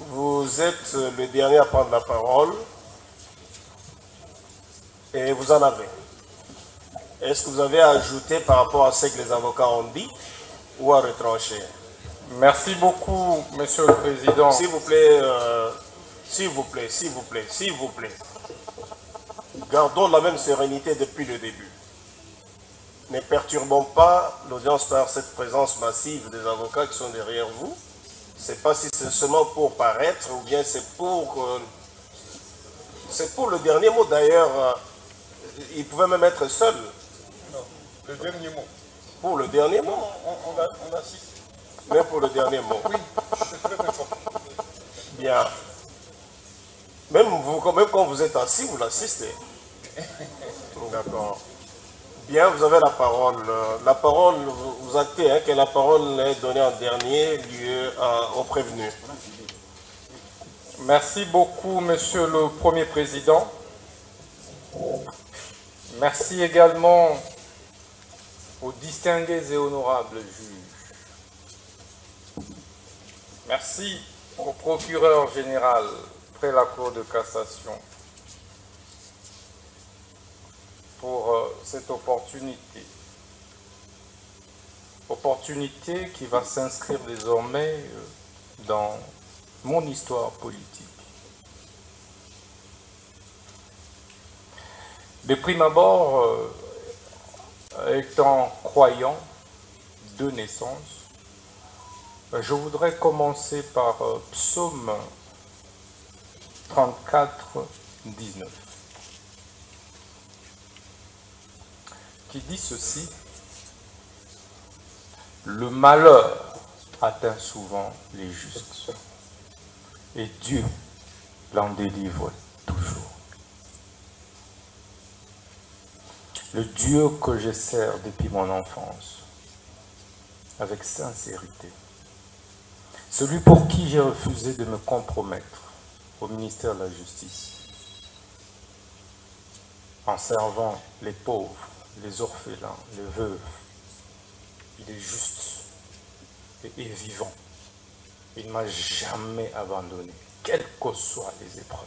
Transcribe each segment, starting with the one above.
Vous êtes le dernier à prendre la parole et vous en avez. Est-ce que vous avez à ajouter par rapport à ce que les avocats ont dit ou à retrancher? Merci beaucoup, Monsieur le Président. S'il vous plaît, s'il vous plaît, s'il vous plaît, s'il vous plaît. Gardons la même sérénité depuis le début. Ne perturbons pas l'audience par cette présence massive des avocats qui sont derrière vous. Je ne sais pas si c'est seulement pour paraître ou bien c'est pour le dernier mot. D'ailleurs, il pouvait même être seul. Non, le dernier mot. Pour le dernier mot. On assiste. Mais pour le dernier mot. Oui, c'est très important. Bien. Même quand vous êtes assis, vous l'assistez. D'accord. Bien, vous avez la parole. La parole, vous actez que la parole est donnée en dernier lieu au prévenu. Merci beaucoup, Monsieur le Premier Président. Merci également aux distingués et honorables juges. Merci au procureur général près la Cour de cassation pour cette opportunité. Opportunité qui va s'inscrire désormais dans mon histoire politique. De prime abord, étant croyant de naissance, je voudrais commencer par Psaume 34, 19, qui dit ceci: le malheur atteint souvent les justes, et Dieu l'en délivre toujours. Le Dieu que je sers depuis mon enfance, avec sincérité, celui pour qui j'ai refusé de me compromettre au ministère de la Justice, en servant les pauvres, les orphelins, les veuves. Il est juste et vivant. Il ne m'a jamais abandonné, quelles que soient les épreuves.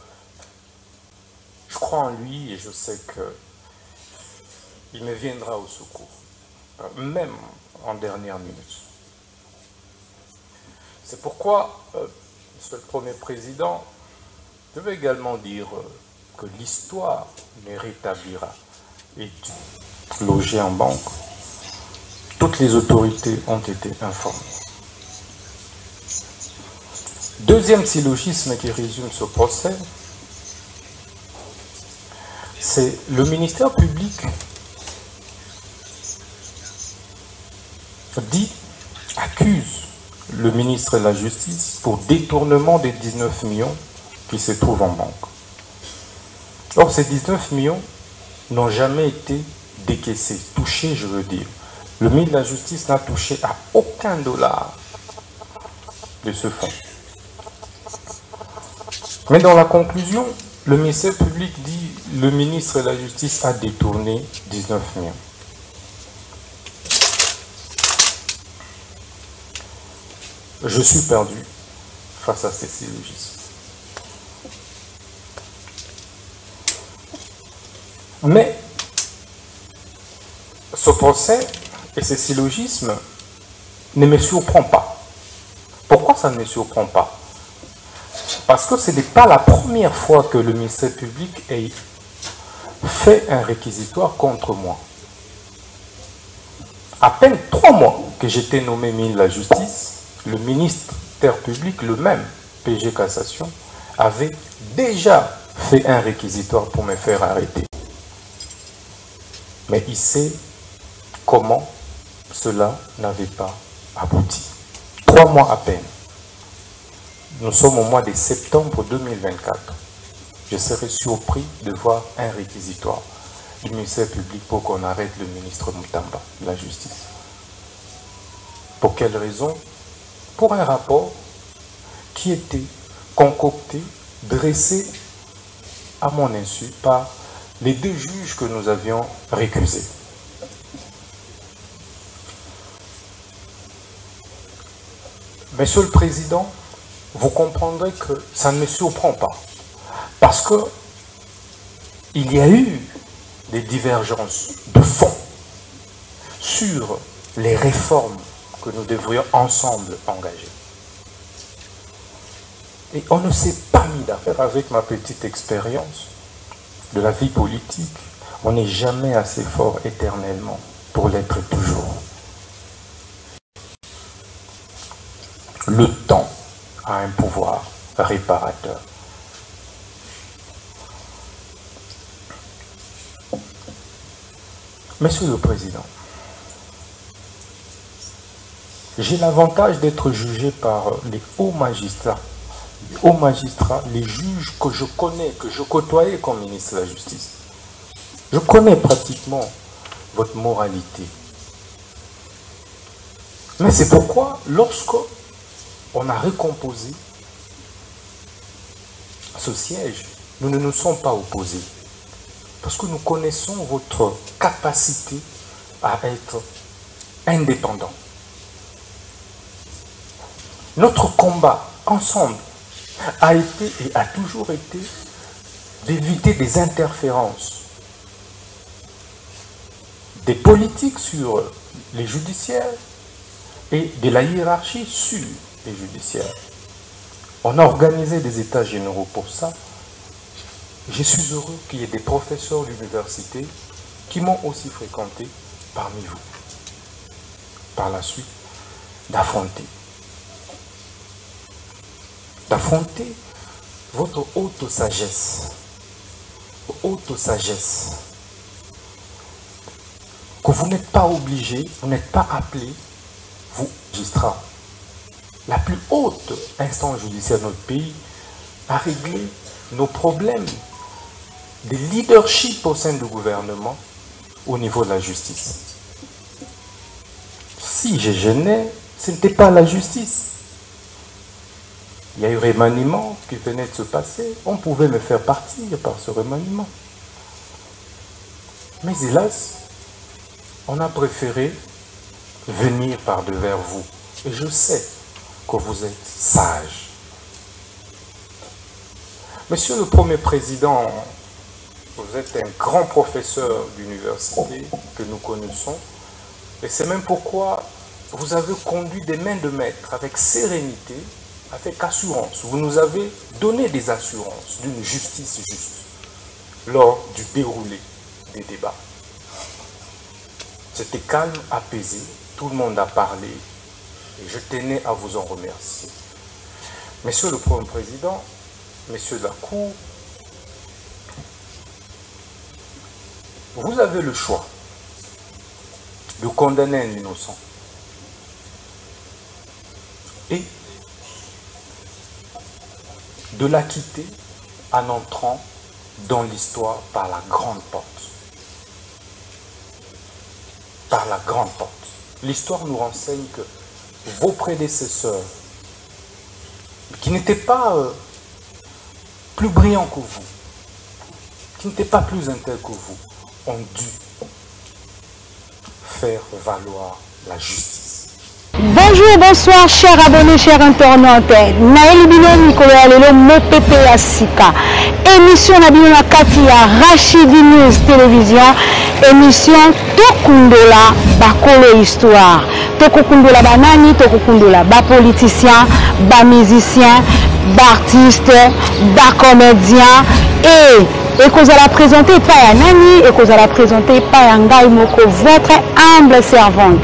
Je crois en lui et je sais qu'il me viendra au secours, même en dernière minute. C'est pourquoi, Monsieur le Premier Président, je veux également dire que l'histoire me rétablira. Et logé en banque, toutes les autorités ont été informées. Deuxième syllogisme qui résume ce procès, c'est le ministère public accuse le ministre de la Justice pour détournement des 19 millions qui se trouvent en banque. Or, ces 19 millions n'ont jamais été décaissés, touchés, je veux dire. Le ministre de la Justice n'a touché à aucun dollar de ce fonds. Mais dans la conclusion, le ministère public dit que le ministre de la Justice a détourné 19 millions. Je suis perdu face à ces syllogismes. Mais ce procès et ces syllogismes ne me surprennent pas. Pourquoi ça ne me surprend pas? Parce que ce n'est pas la première fois que le ministère public ait fait un réquisitoire contre moi. À peine 3 mois que j'étais nommé ministre de la Justice, le ministère public, le même, PG Cassation, avait déjà fait un réquisitoire pour me faire arrêter. Mais il sait comment cela n'avait pas abouti. 3 mois à peine. Nous sommes au mois de septembre 2024. Je serais surpris de voir un réquisitoire du ministère public pour qu'on arrête le ministre Moutamba de la Justice. Pour quelle raison? Pour un rapport qui était concocté, dressé à mon insu par les 2 juges que nous avions récusés. Monsieur le Président, vous comprendrez que ça ne me surprend pas. Parce que il y a eu des divergences de fond sur les réformes que nous devrions ensemble engager. Et on ne s'est pas mis d'accord. Avec ma petite expérience de la vie politique, on n'est jamais assez fort éternellement pour l'être toujours. Le temps a un pouvoir réparateur. Monsieur le Président, j'ai l'avantage d'être jugé par les hauts magistrats. Les hauts magistrats, les juges que je connais, que je côtoyais comme ministre de la Justice. Je connais pratiquement votre moralité. Mais c'est pourquoi, lorsque on a recomposé ce siège, nous ne nous sommes pas opposés. Parce que nous connaissons votre capacité à être indépendant. Notre combat ensemble a été et a toujours été d'éviter des interférences des politiques sur les judiciaires et de la hiérarchie sur les judiciaires. On a organisé des états généraux pour ça. Je suis heureux qu'il y ait des professeurs d'université qui m'ont aussi fréquenté parmi vous. Par la suite, d'affronter votre haute sagesse, que vous n'êtes pas obligé, vous n'êtes pas appelé, vous, magistrats, la plus haute instance judiciaire de notre pays, à régler nos problèmes de leadership au sein du gouvernement au niveau de la justice. Si je gênais, ce n'était pas la justice. Il y a eu remaniement qui venait de se passer. On pouvait me faire partir par ce remaniement. Mais hélas, on a préféré venir par devers vous. Et je sais que vous êtes sage. Monsieur le Premier Président, vous êtes un grand professeur d'université que nous connaissons. Et c'est même pourquoi vous avez conduit des mains de maître avec sérénité, avec assurance. Vous nous avez donné des assurances d'une justice juste lors du déroulé des débats. C'était calme, apaisé, tout le monde a parlé et je tenais à vous en remercier. Monsieur le Premier Président, Messieurs de la Cour, vous avez le choix de condamner un innocent et de l'acquitter en entrant dans l'histoire par la grande porte. Par la grande porte. L'histoire nous renseigne que vos prédécesseurs, qui n'étaient pas plus brillants que vous, qui n'étaient pas plus intègres que vous, ont dû faire valoir la justice. Bonjour, bonsoir, chers abonnés, chers internautes. Naël Bino Nicolas Lelo Mopepe Asika. Émission Nabino Katia Rachidi News Télévision. Émission Tokundola Bakolo Histoire. Tokundola Banani, Tokundola Ba politicien, Ba musicien, Ba artiste, Ba comédien et que vous allez présenter pas Nani et que vous allez présenter pas Ngai Moko, votre humble servante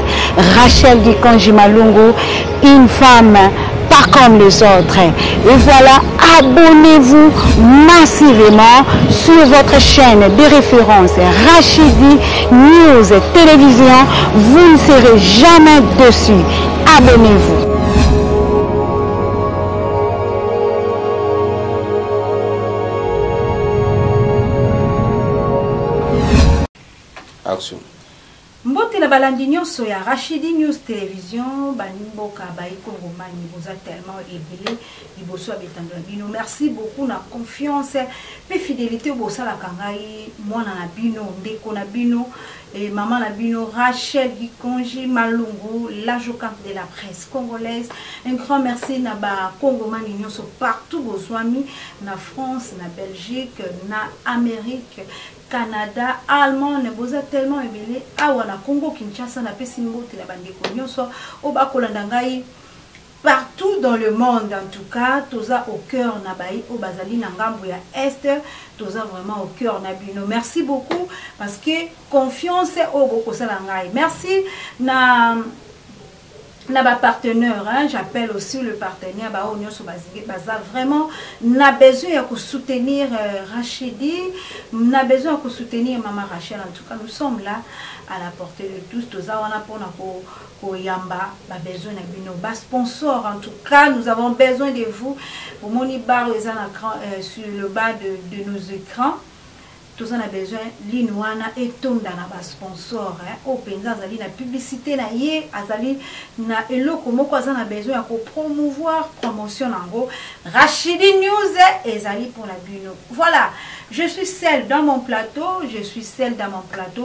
Rachel Gikanji Malungu, une femme pas comme les autres. Et voilà, abonnez-vous massivement sur votre chaîne de référence Rachidi News Télévision. Vous ne serez jamais dessus. Abonnez-vous. Action. Mbote na balandi nyonso ya Rachidi News Télévision banimboka baiko romani boza tellement ebele liboso abetando bino. Merci beaucoup na confiance pe fidélité bosa la kangai mwana na bino ndeko na bino et maman Nabino, Rachel Gikonji Malungu, la jocante de la presse congolaise. Un grand merci Naba Congo Manignon partout vos amis, na France, na Belgique, na Amérique, Canada, Allemagne, vous êtes tellement aimés. Awana Congo Kinshasa na Pesimbo te la bande konyoso, Obakolandangai. Partout dans le monde, en tout cas, toza au cœur nabaï, au bazali nangambu ya est, toza vraiment au cœur nabino. Merci beaucoup parce que confiance au boko salangai. Merci na partenaire, hein, j'appelle aussi le partenaire vraiment n'a besoin de soutenir Rachidi, n'a besoin de soutenir Maman Rachel. En tout cas, nous sommes là à la portée de tous. Tous on a pour Yamba, besoin de sponsor. En tout cas, nous avons besoin de vous. Pour monibar sur le bas de nos écrans. Tous on a besoin l'inouana et tombe dans la sponsor au penza azali na publicité na ye azali na eloko moko azana besoin ya promouvoir promotion nango Rachidi News ezali pour la bino. Voilà, je suis celle dans mon plateau,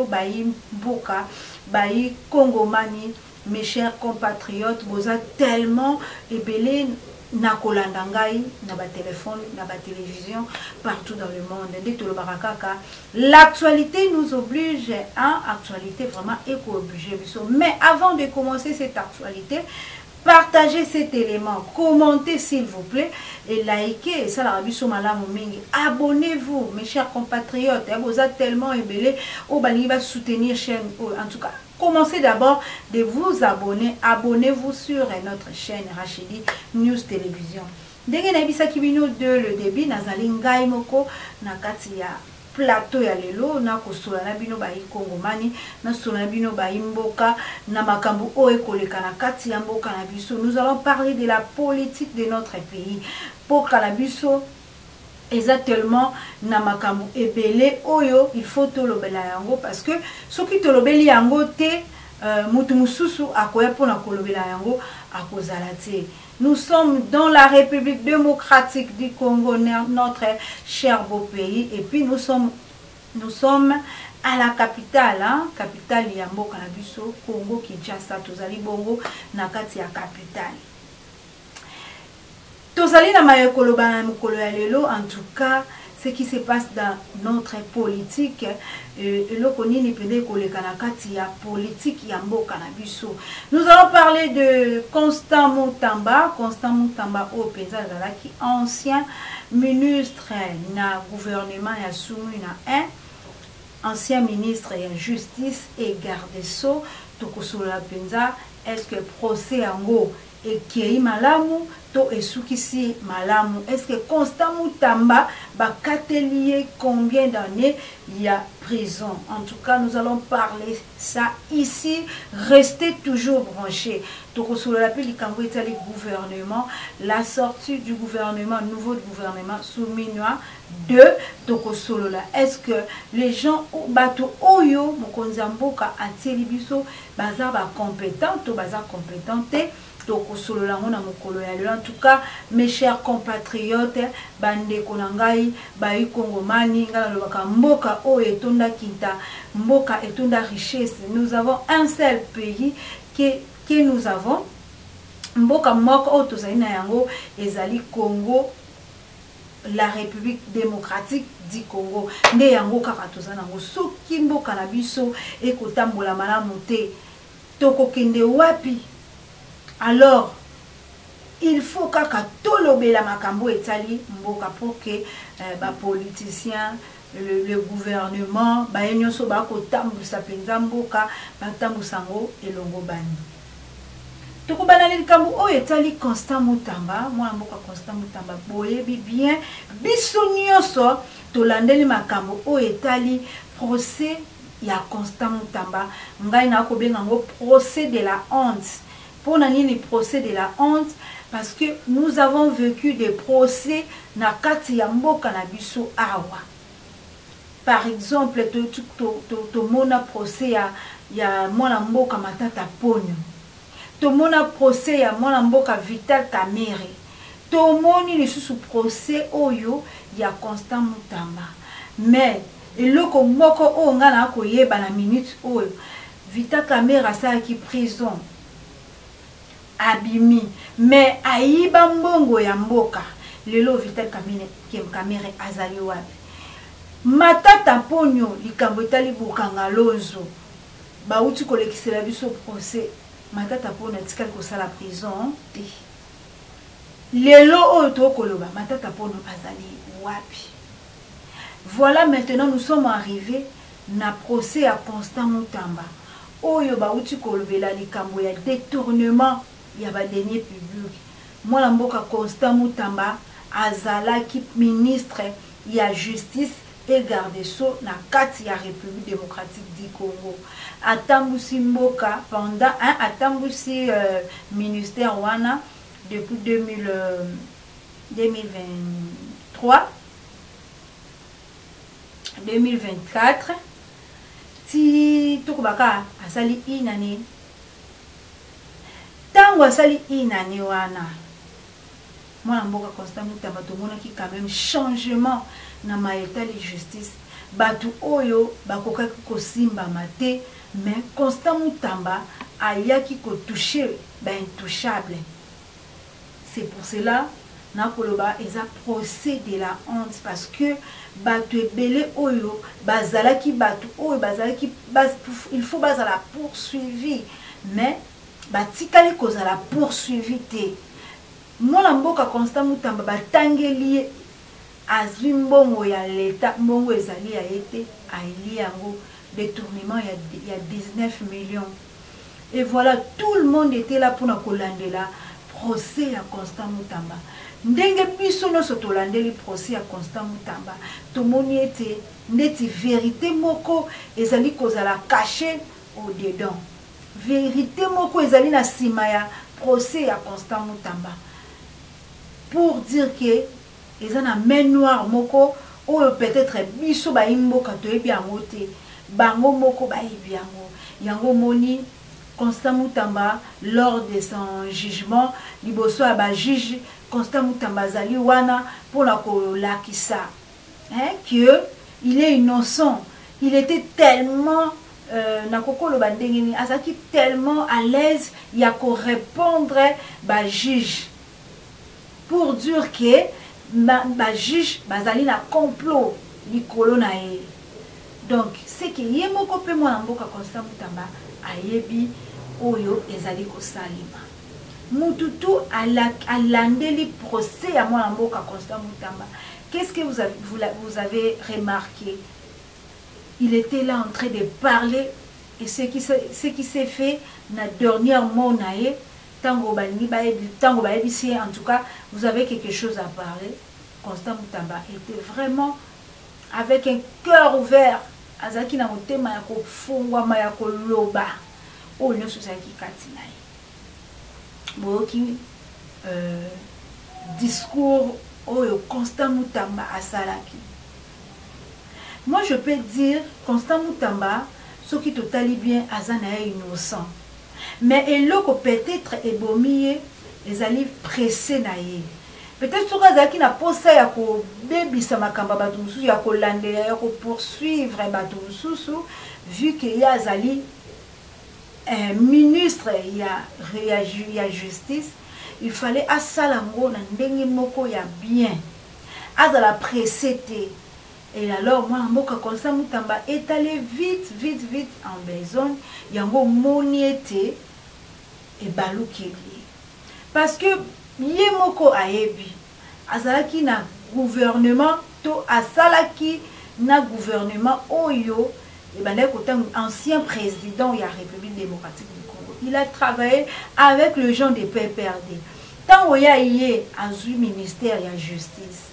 Baï Mboka, Baï Congomani, mes chers compatriotes, vous êtes tellement ébélés. Na kolandangai, na ba téléphone, na ba télévision, partout dans le monde. L'actualité nous oblige, hein, actualité vraiment éco-obligée. Mais avant de commencer cette actualité, partagez cet élément, commentez s'il vous plaît et likez. Et ça, la abonnez-vous, mes chers compatriotes. Vous êtes tellement ébélés, au bani va soutenir chaîne, en tout cas. Commencez d'abord de vous abonner. Abonnez-vous sur notre chaîne Rachidi News Télévision. Dès que nous avons le début, nous avons plateau ya lelo na kosola na bino ba Kongomani na sola na bino ba Mboka na makambu o ekoleka na kati ya mboka na biso. Nous allons parler de la politique de notre pays. Pour la biso exactement na makambu ebele oyo il faut tolobela yango parce que soki tolobeli yango te mutu mususu akoya pona kolobela yango akozala te. Nous sommes dans la République démocratique du Congo, notre cher beau pays, et puis nous sommes à la capitale, hein, capitale Yambo Kanabiso, Congo Kinshasa, Tozali Bongo, Nakati ya capitale. Tozali na mayekolo bana mukolo ya lelo, en tout cas, ce qui se passe dans notre politique, nous allons parler de Constant Moutamba au Penza qui ancien ministre na gouvernement ya Soumu na ancien ministre de justice et garde sceaux tokosola Penza. Est-ce que procès ango et qui malamu to esukisi malamu? Est-ce que Constant Moutamba ba katelier combien d'années il y a prison? En tout cas, nous allons parler ça ici. Restez toujours branchés. Tokosolo la peli kambo etali gouvernement, la sortie du gouvernement, nouveau gouvernement Souminwa 2 Tokosolo la. Est-ce que les gens bato oyo mokonzi mboka atieli biso baza ba compétent to baza compétenté? En tout cas, mes chers compatriotes, bande konangai, bayi Kongomani, mboka o etonda kinta, mboka etonda richesse. Nous avons un seul pays que nous avons. Mboka moko o tozaina yango ezali Congo, la République démocratique du Congo. Nde yango kaka tozana ngo soki mboka na biso ekotambola malamu te. Tokokende wapi? Alors, il faut que tolobela makambo etali mboka pour que les politiciens, le gouvernement, baenyoso bako tambusa penza mboka, batambusango elongo bani. Toko banali kambo o etali Constant Moutamba, moi mboka Constant Moutamba boyebi bien, biso nyoso tolandeli makambo o etali procès ya Constant Moutamba, ngai na ko benga ngo procès de la honte. Pour les procès de la honte, parce que nous avons vécu des procès na kati ya mboka na biso awa. Par exemple, to mona procès ya mwana mboka Matata Ponyo. To mona procès ya mwana mboka Vital Kamerhe. To moni lisusu procès oyo ya Constant Moutamba. Mais eloko moko o nga na koyeba na minute oyo Vita Camera asalaki prison abimi mais ayiba mbongo ya mboka lelo Vita Camera azali wapi matata ponyo likambo etali bokanga lozo bauti kolekisela biso procès matata ponyo atikali kosala prison te lelo oyo tokoloba matata ponyo azali wapi. Voilà, maintenant nous sommes arrivés na procès à Constant Mutamba oyo bauti kolobela likambo ya détournement ya ba deniers publics. Moi la mboka Constant Mutamba azalaki ministre ya justice et garde sceaux na kati ya République démocratique du Congo. Atambusi mboka pendant atambusi ministère wana depuis 2023 2024 ti tokobaka asali inani tango asali inani wana mwana mboka Constant Mutamba tomonaki quand même changement na maeta de justice batu oyo bakokaki kosimba mate mais Constant Mutamba ayaki ko toucher ba intouchable. C'est pour cela na koloba eza procès de la honte parce que batu ebele oyo bazalaki batu oyo bazalaki il faut bazala poursuivi mais batikali kozala poursuivi te. Mwana mboka Constant Mutamba batangeli azwi mbongo ya leta mbongo ezali ya ete aili yango détournement il y a 19 millions et voilà tout le monde était là pour na kolandela procès ya Constant Mutamba ndenge biso no sotolandeli procès ya Constant Mutamba tomoni ete ndeti vérité moko ezali kozala caché au dedans vérité moko ezali na sima ya procès ya Constant Mutamba pour dire que ils ont un main noire moko ou peut-être biso ba imboka to ebi yango te bango moko ba ebi yango moni Constant Mutamba lors de son jugement liboso ba juge Constant Mutamba zali wana pour la kolakisa que il est innocent. Il était tellement nakoko ba ndengeni azaki tellement à l'aise ya ko répondre ba juge pour dire que ba juge bazali na complot likolo na ye. Donc c'est que ye moko pe mwana mboka Constant Mutamba ayebi oyo ezali ko salima mututu alandeli procès ya mwana mboka Constant Mutamba. Qu'est-ce que vous avez remarqué? Il était là en train de parler et ce qui s'est fait na dernière mot nae tango baebi en tout cas vous avez quelque chose à parler. Constant Mutamba était vraiment avec un cœur ouvert azaki na motema ya kofungwa ma ya koloba o nyoso zaki kati nae boki discours oyo Constant Mutamba asalaki. Moi je peux dire Constant Mutamba ce qui totali bien azana innocent mais eloko peut-être ebomiye ezali pressé na ye. Peut-être soka zaki na posa ya ko bebisa makamba batu mususu ya ko landela ya ko poursuivre batu mususu vu que ya azali un ministre ya justice il fallait asalango na ndenge moko ya bien azala pressé te. Et alors moi mboka Constant Mutamba est allé vite en besogne yango moniete et balukeli parce que ye moko ayebi azalaki na gouvernement to asalaki na gouvernement oyo et ben ancien président de la République démocratique du Congo. Il a travaillé avec les gens de PPRD. Tant qu'il y a un ministère de la justice,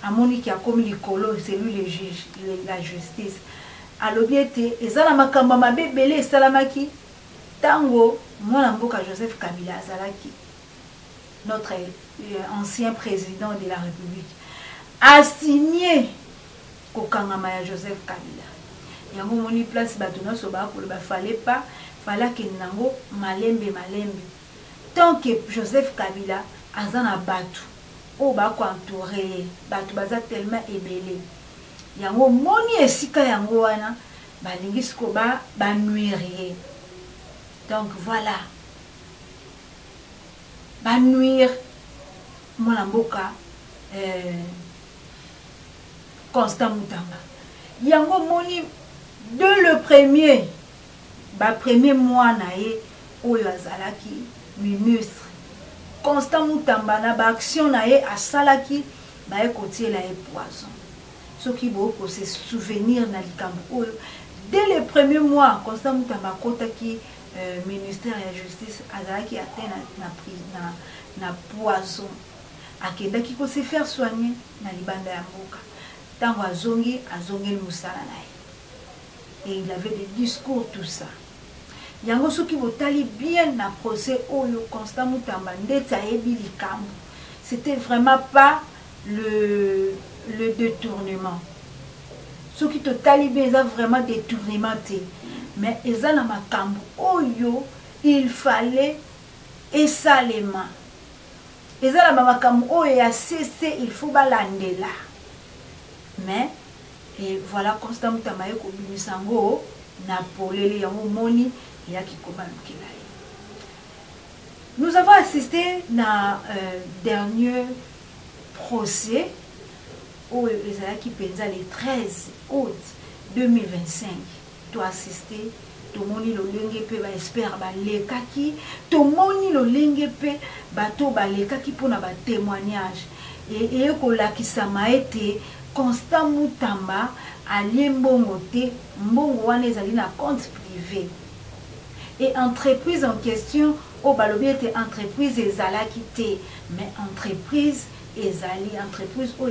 à Monique a comme l'écolo, c'est lui le juge, la justice. À l'objectif, et ça la makamba mabe belé salamaki. Tango, moi l'amboka Joseph Kabila Azalaki, notre ancien président de la République, a signé Kokangama Joseph Kabila. Yango moni place batuna soba ko ba fallait pas fallait que nango malembe tant que Joseph Kabila azana batu o ba ko entourer batu baza tellement ébélé yango moni esika yango wana balingi siko ba nuire. Donc voilà, ba nuire mwana mboka Constant Mutamba. Yango moni de le premier mois nae oyo azalaki ministre. Constant Mutamba na ba action nae asalaki ba ekotiela e poison. Ce qui beaucoup se souvenir na likambo oyo dès le premier mois Constant Mutamba kotaki ministère de la justice azalaki atteint na poison. Akendaki ko se faire soigner na libanda ya mboka. Tango azongi le musala nae. Et il avait des discours tout ça. Yango soki botali bien na procès oyo Constant Mutamba ndeta ebi likambo. C'était vraiment pas le détournement. Soki totali bien ça vraiment détournement té. Mais eza na makambo oyo il fallait esalema. Eza na makambo oyo ya cessé il faut balandela. Mais et voilà Constant Mutamba ko bimisango na polele ya moni ya kikoba mkela. Nous avons assisté na dernier procès où ezalaki penza le 13 août 2025. To assister to moni lo lenge pe ba espère ba lekaki to moni lo lenge pe bato ba lekaki pona ba témoignage et ko lakisama ete Constant Mutamba alie mbongo te mbongo wana ezali na compte privé et entreprise en question au balobi ete entreprise ezalaki te mais entreprise o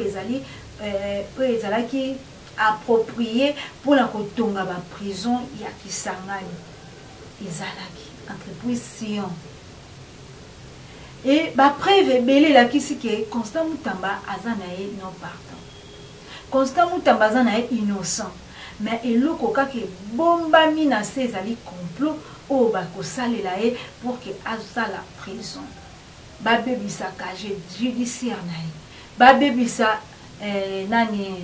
ezalaki approprié pour la kotonga ba prison ya Kisangani ezalaki entreprise Sion et ba preuve belé la kisike Constant Mutamba azanae non pardon. Constant Mutamba azanae innocent mais eloko kake bomba mina se ezali complot o ba ko salela e pour que azala prison ba bebisa cage judiciaire nae ba bebisa nani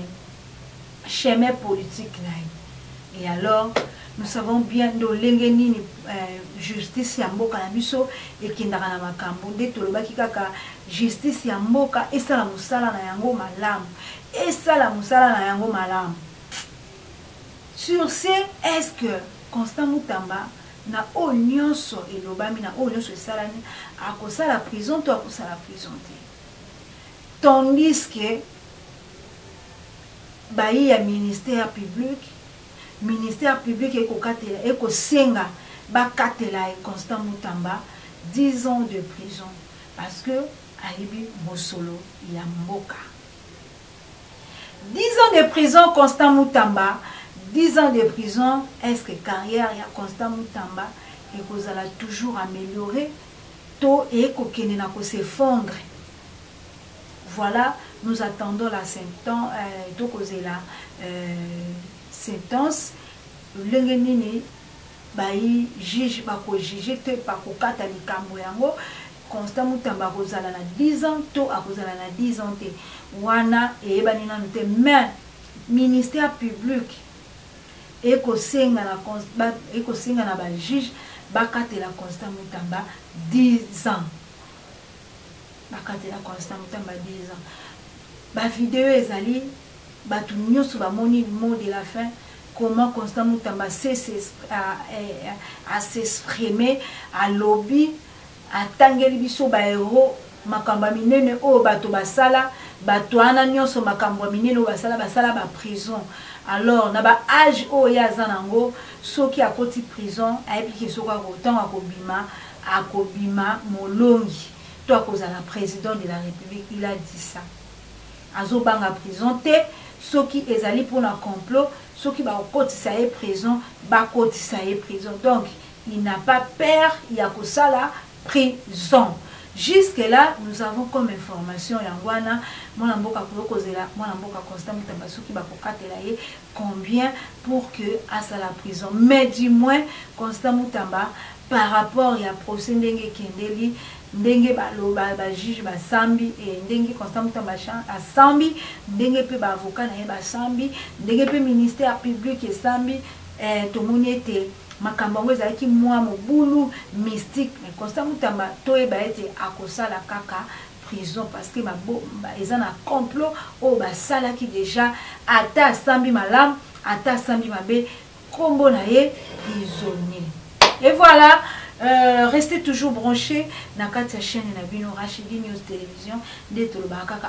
chemin politique nae. Et alors nous savons bien do lengeni justice ya mboka na biso ekindaka na makambo nde tolobaki kaka justice ya mboka esala musala na yango malamu sur ce est-ce que Constant Mutamba na o nyonso elobami na o nyonso esalani akosala prison to akosala prison te tandis que bayi ya ministère public ekokatela ekosenga bakatela e Constant Mutamba 10 ans de prison parce que ayibi mosolo ya mboka. 10 ans de prison Constant Mutamba, 10 ans de prison, est-ce que carrière ya Constant Mutamba ekozala toujours améliorée to ekokende na ko s'effondre. Voilà, nous attendons la sentence sentence lengenini bayi juge bako juge te bako kata likambo yango Constant Mutamba akozala na 10 ans to akozala na 10 ans te wana eyebani nanu te mais ministère public ekosenga na ba juge bakatela Constant Mutamba 10 ans bakatela Constant Mutamba 10 ans ba vidéo ezali batu nyonso bamoni mot de la fin comment Constant Mutamba à s'exprimer à lobby à tangeli biso ba héros makamba minene o bato basala bato ana nyonso makamba minene o basala ba prison. Alors na ba âge o ya zanango soki akoti prison ayebi soka kotan akobima molongi to akozala président de la République. Il a dit ça azobanga prison te soki ezali pona complot soki ba kotisa ye prison ba kotisa ye prison. Donc il n'a pas peur ya kosala prison. Jusque là nous avons comme information yangwana mwana mboka kokozela mwana mboka Constant Mutamba soki ba kokatela ye combien pour que à la prison. Mais du moins Constant Mutamba par rapport à procès ndenge kendeli ndenge ba juge ba sambi et ndenge constant mutomba a sambi ndenge pe ba avocat na ba sambi ndenge pe ministère public et sambi tomoni ete makambo ngo ezalaki mwa mobulu mystique mais constant mutomba toyeba ete akosala kaka prison parce que ils ont un complot au basala qui déjà ata sambi malam ata sambi mabe kombo na ye prisonnier. Et voilà, restez toujours branchés dans la chaîne Nabino Rachidi News Télévision.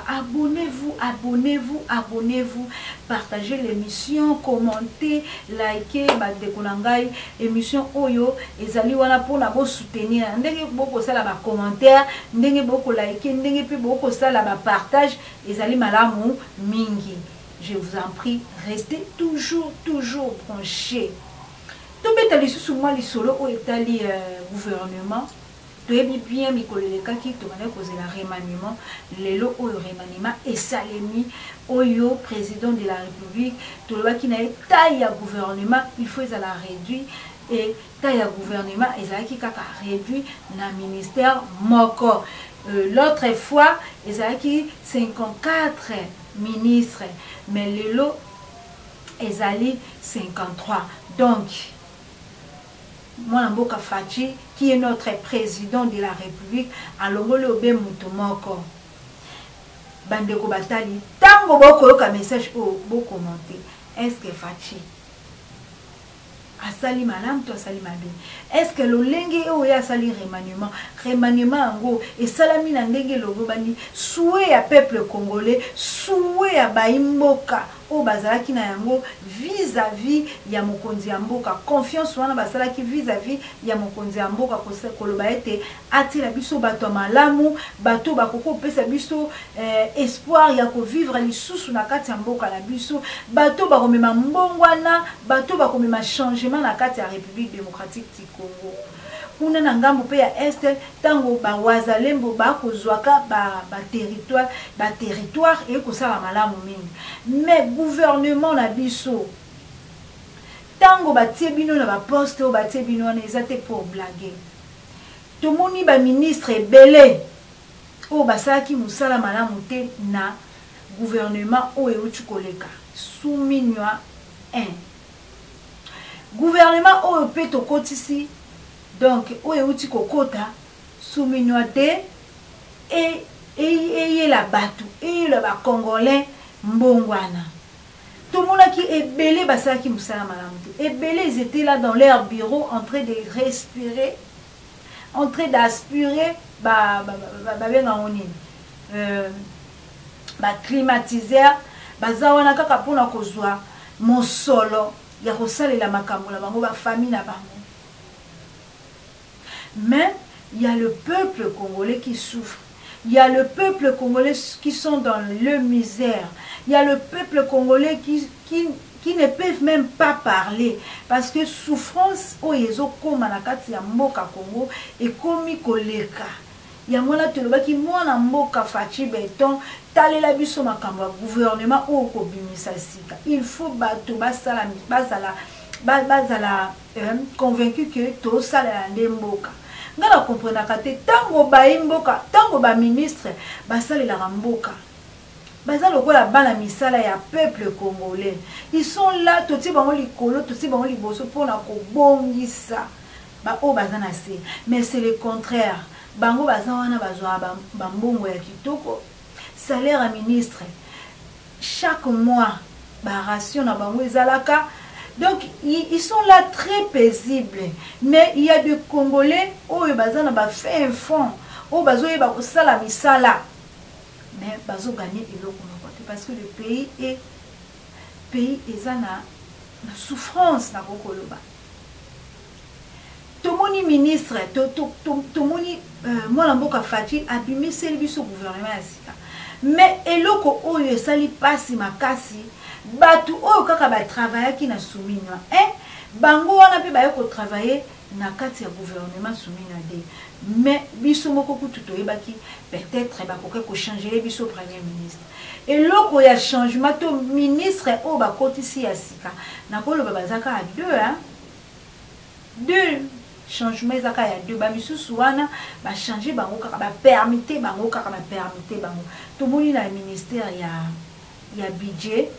Abonnez-vous, abonnez-vous, abonnez-vous. Partagez l'émission, commentez, likez, badekonangai émission Oyo. Ezali wana pour na bo soutenir. Ndenge boko sala ba commentaire, ndenge boko liker, ndenge pe boko sala ba partage. Ezali malamu mingi. Je vous en prie, restez toujours branchés. Tout le monde sous moi, les solo au Italie gouvernement. Tout est bien, mes collègues qui te mandent causer la remaniement, les lots au remaniement et Salemi, Oyo, président de la République, tout le monde qui n'a taille à gouvernement, il faut la réduire et taille à gouvernement, et ça qui a réduit dans le ministère Moko. L'autre fois, ils ont qui 54 ministres, mais les lots, ils ont 53. Donc, Mwanamboka Fachi, qui est notre président de la République, à l'ongole obe mutomoko. Bandeko Batali, tango boko yoka message au beau commenter. Est-ce que Fachi asali malam to asali mabe? Est-ce que le lenge o ya sali remaniement ango et salami na ndenge logo bani souhait à peuple congolais, souhait à baimboka o bazalaki na yango vis-à-vis ya mokonzi ya mboka, confiance wana basalaki vis-à-vis ya mokonzi ya mboka koloba ete atila biso bato malamu, bato bakoko pesa biso espoir ya ko vivre lisusu na kati ya mboka na biso, bato bakomema mbongwana, bato bakomema changement na kati ya République démocratique du Congo. Kuna na ngambo pe ya este tango ba wazalembo ba kozwaka ba territoire et ko sala malamu mingi. Mais gouvernement na biso tango ba tiebino na ba poste o ba tiebino na ezate pour blaguer. Tomoni ba ministre belé o basaki musala malamu te na gouvernement o euti koleka souminwa 1 gouvernement o pe to kotisi. Donc, où est-ce kokota souminwa de et la batou et le congolais mbongwana. Tout le monde qui est belé basa qui musala malamu. Et belé ils étaient là dans leur bureau en train de respirer, en train d'aspirer climatiseur bazawana kaka pona kozwa mosolo ya kosalela makambo na bango ba famille na bango. Mais il y a le peuple congolais qui souffre. Il y a le peuple congolais qui sont dans le misère. Il y a le peuple congolais qui ne peuvent même pas parler. Parce que souffrance, oh, yezo koma na kati ya mboka Congo, et komi koleka. Il y a mwana toloba ki mwana mboka Fachi Beton, tale la biso makambo gouvernement ou kobimisa sika. Il faut bato basala convaincu que to sala la mboka. Ngala comprendre kate tango ba imboka, tango ba ministre basali la mboka. Bazalo kola bana misala ya peuple congolais. Ils sont là toti bango likolo, toti bango liboso pona ko bongisa. Ba o bazana se. Mais c'est le contraire. Bango bazana bazwa ba mbongo ya kitoko. Salaire à ministre. Chaque mois ba ration na bango ezalaka. Donc, ils sont là très paisibles. Mais il y a des Congolais où ils ont fait un fond, où ils ont fait la misala. Mais ils ont gagné parce que le pays est en souffrance. Tout le monde ministre, tout le monde, moi, je suis fatigué, abîmé, c'est le gouvernement. Mais eloko oyo sali pasi makasi batu oyo kaka ba travailler ki na souminwa bango wana pe ba yoko travailler na kati ya gouvernement souminwa de mais biso moko kutu toyebaki peut-être ba koke ko changer biso premier ministre eloko ya changement to ministre oyo ba kotisi ya sika na kolo bazaka à deux changement ezaka ya deux ba misusu wana ba changer bango kaka ba permettre bango kaka ba permettre bango to moni na ministère ya budget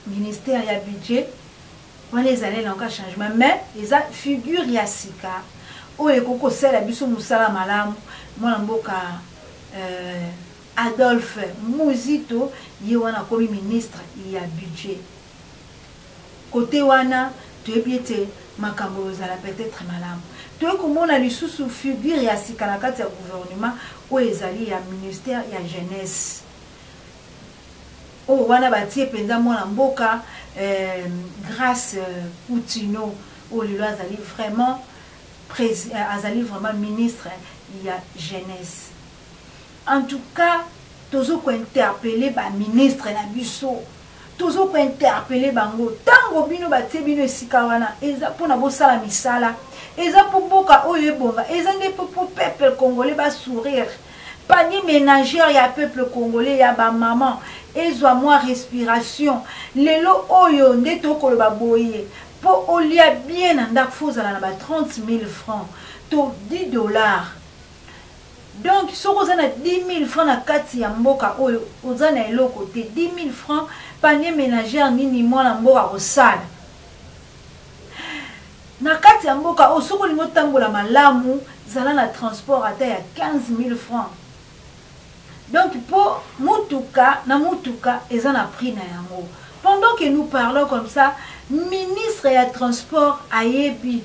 ministère ya budget wana ezali na ka changement mais eza figure ya sika oyo ekoko sala biso musala malamu mwana mboka Adolphe Muzito ye wana komi ministre ya budget côté wana tuebiete makambo ezala peut-être malamu to komona lisusu figure ya sika na kati ya gouvernement oyo ezali ya ministère ya jeunesse oyo wana batie penza mwana mboka grâce Poutino oyo lelo azali vraiment ministre ya jeunesse. En tout cas, tozo ko interpeller ba ministre na biso. Tozo ko interpeller bango tango bino batie bino esika wana eza pona bosala misala. Eza pour boka oyo bonga, eza nde pour peuple congolais ba sourire. Panier ménagère ya peuple congolais ya ba maman, ezwa moi respiration. Lelo oyo nde tokolo ba boye. Pour olia bien ndak fozala na ba 30 000 francs, to $10. Donc, si vous avez 10 000 francs na kati ya mboka oyo, vous avez le côté 10 000 francs, panier ménagère nini mwana mboka osala. Na kati ya mboka oyo, soko lingo tambola malamu, zala na transport ata ya 15 000 francs. Donc, pour mutuka, na mutuka, eza na prix na yango. Pendant que nous parlons comme ça, ministre ya transport ayebi,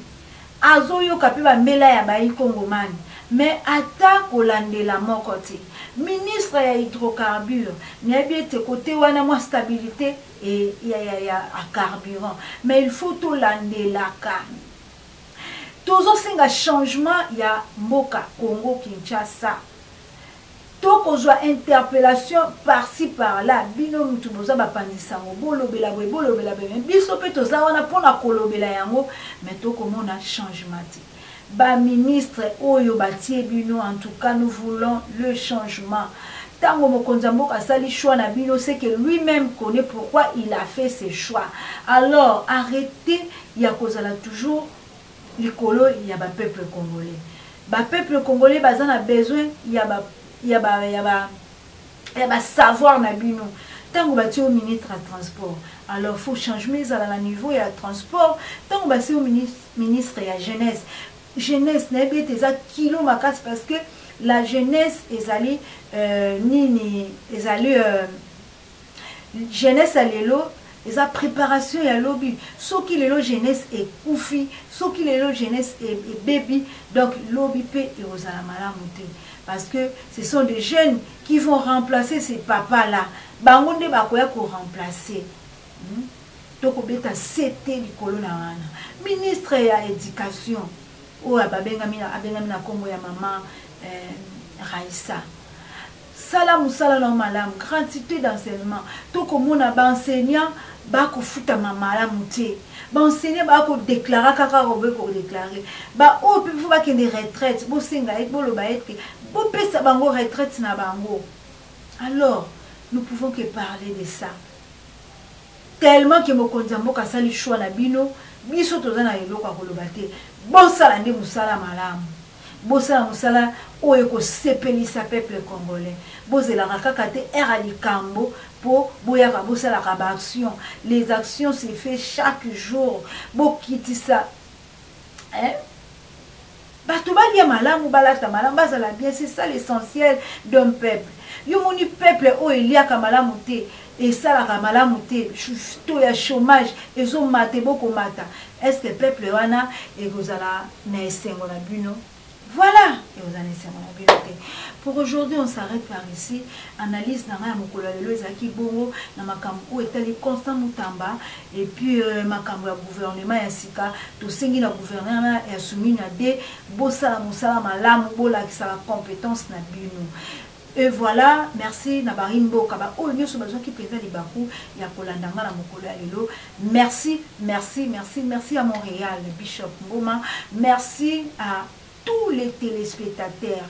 azoyo kapi ba mela ya bayi Kongomani. Mais attaque au landela mon côté. Ministre ya hydrocarbures, n'y bien te côté wana moi stabilité et ya carburant. Mais il faut tout landela ka. Tozo singa changement ya mboka Congo Kinshasa. Toko zwa interpellation par-ci par-là. Bino mutu boza ba pandisa ngo bolobela boye. Biso pe toza wana pona kolobela yango, mais toko mona changement. Ba ministre oyo batie bino, en tout cas nous voulons le changement. Tango mokonza mboka sali choix na bino, c'est que lui-même connaît pourquoi il a fait ses choix. Alors arrêtez ya kozala toujours likolo ya ba peuple congolais. Ba peuple congolais bazana besoin ya ba savoir na bino. Tango batie au ministre à transport. Alors faut changer à la niveau ya transport. Tango batie au ministre ya jeunesse. Jeunesse n'est pas des kilo makas parce que la jeunesse est allée jeunesse à l'élo les préparation à lobby ce qui l'élo jeunesse est koufi ce qui l'élo jeunesse est baby donc lobby peut et aux alamalamente parce que ce sont des jeunes qui vont remplacer ces papas là bangonde bakoya ko remplacer toko beta c'était likolo na wana ministre ya éducation ou abengami na kombo ya maman Raissa. Sala musala no malam, quantité d'enseignement. To komona ba enseignant ba ko futa malamu te. Ba enseignant ba ko déclarer kaka robe ko déclarer. Ba o pe fu ba kende retraite, bo singa et bo lo ba ete, bo pesa bango retraite na bango. Alors, nous pouvons que parler de ça. Tellement que mokonza mboka sali choix na bino, biso tozana eloko akoloba te. Bosala nde musala malamu. Bosala musala oyo ko sepelisa peuple congolais. Bozela kaka te era likambo po boyaka bosala ka ba action. Les actions se fait chaque jour. Bokitisa bato balia malamu balata malamu bazala bien, c'est ça l'essentiel d'un peuple. Yo moni peuple oyo eliaka malamu te. Et ça la malamu te, to ya chômage, ezo mate boko mata. Est-ce que le peuple wana et vous allez naître na bino? Voilà, et vous allez naître na bino. Pour aujourd'hui, on s'arrête par ici. Analyse na ya mokolo lelo ezaki bongo na makambo o etali Constant Mutamba et puis makambo ya gouvernement ya sika to sengi na gouvernement ya soumis na de bosala musala malamu bola ki sala compétence na bino. Et voilà, merci Nabarimbo Kaba. Oh, nous sommes qui présente les Bakou, il y a Kolandanga la Mokola Lelo. Merci à Montréal, Bishop Ngoma. Merci à tous les téléspectateurs.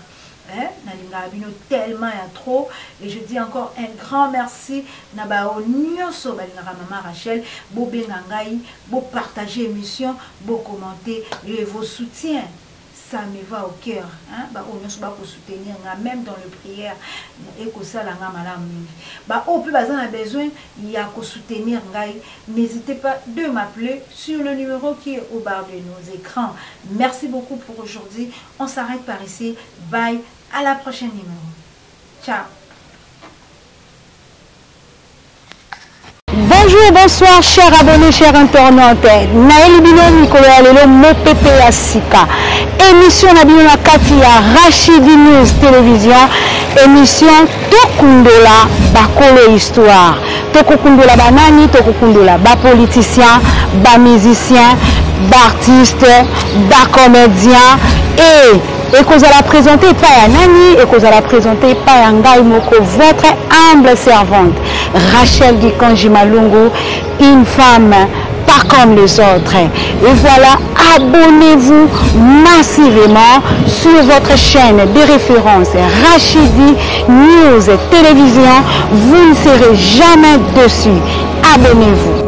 nalinga bino tellement ya trop et je dis encore un grand merci na ba onyoso balinga maman Rachel bo benga ngai bo partager émission bo commenter et vos soutiens ça me va au cœur ba onyoso ba ko soutenir même dans le prière et ko sala nga malamu mingi ba o pe bazana besoin ya ko soutenir ngai n'hésitez pas de m'appeler sur le numéro qui est au bas de nos écrans. Merci beaucoup pour aujourd'hui, on s'arrête par ici, bye. À la prochaine numéro. Ciao. Bonjour, bonsoir, chers abonnés, chers internautes. Naël Binom Nicolas Lelo Mopepe Asika. Émission Nabino Katia Rachidi News Télévision. Émission Tokundola Bakolo Histoire. Tokundola Banani, Tokundola Ba politicien, Ba musicien, Ba artiste, Ba comédien et que vous allez présenter pas à Nani et que vous allez présenter pas à Ngai Moko, votre humble servante Rachel Gikonji Malungu, une femme pas comme les autres. Et voilà, abonnez-vous massivement sur votre chaîne de référence Rachidi News Télévision, vous ne serez jamais dessus. Abonnez-vous.